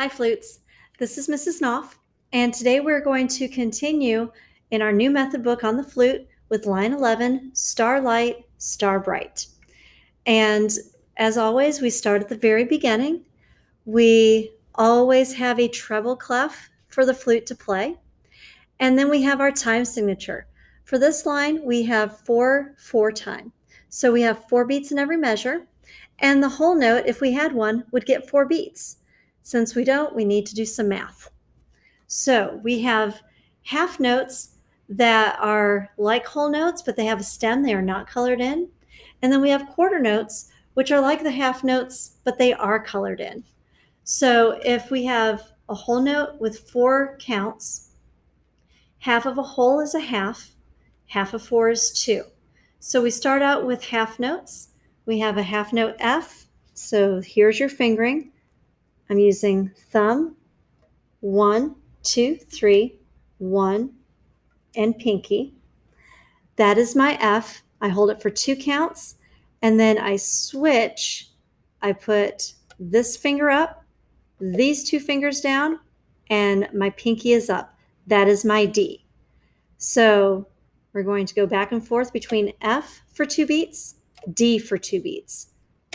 Hi, Flutes. This is Mrs. Knopf, and today we're going to continue in our new method book on the flute with line 11, Starlight, Star Bright. And as always, we start at the very beginning. We always have a treble clef for the flute to play, and then we have our time signature. For this line, we have 4/4 time. So we have 4 beats in every measure, and the whole note, if we had one, would get 4 beats. Since we don't, we need to do some math. So we have half notes that are like whole notes, but they have a stem. They are not colored in. And then we have quarter notes, which are like the half notes, but they are colored in. So if we have a whole note with 4 counts, half of a whole is a half of 4 is 2. So we start out with half notes. We have a half note F. So here's your fingering. I'm using thumb, 1, 2, 3, 1, and pinky. That is my F. I hold it for 2 counts, and then I switch. I put this finger up, these 2 fingers down, and my pinky is up. That is my D. So we're going to go back and forth between F for 2 beats, D for 2 beats,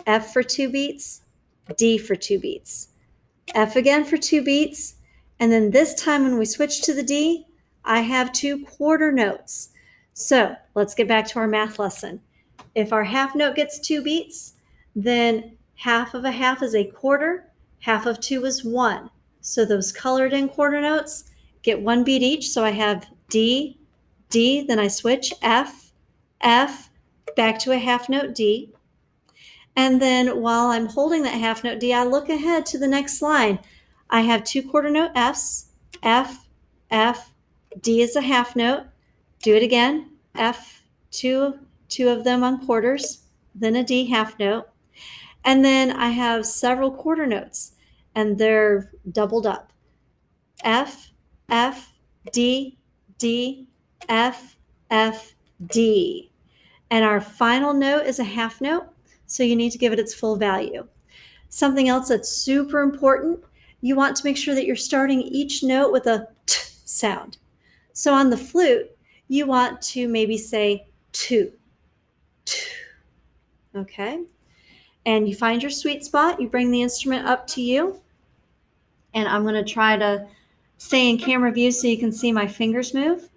F for 2 beats, D for 2 beats, F again for 2 beats, and then this time when we switch to the D, I have 2 quarter notes. So let's get back to our math lesson. If our half note gets 2 beats, then half of a half is a quarter, half of 2 is 1. So those colored in quarter notes get 1 beat each. So I have D, D, then I switch F, F, back to a half note D. And then while I'm holding that half note D, I look ahead to the next line. I have 2 quarter note Fs, F, F, D is a half note. Do it again, F, two of them on quarters, then a D half note. And then I have several quarter notes, and they're doubled up. F, F, D, D, F, F, D. And our final note is a half note, so you need to give it its full value. Something else that's super important, you want to make sure that you're starting each note with a t sound. So on the flute, you want to maybe say two, two, okay? And you find your sweet spot, you bring the instrument up to you, and I'm gonna try to stay in camera view so you can see my fingers move.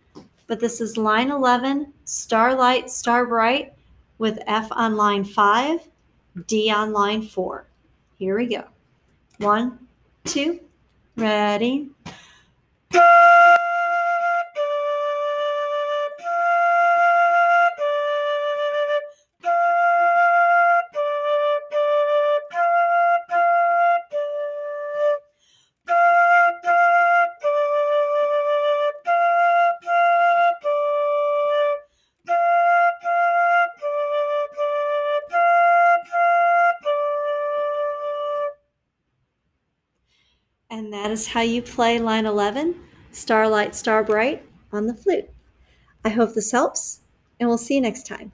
But this is line 11, Starlight, Star Bright, with F on line 5, D on line 4. Here we go. 1, 2, ready. And that is how you play line 11, Starlight, Star Bright, on the flute. I hope this helps, and we'll see you next time.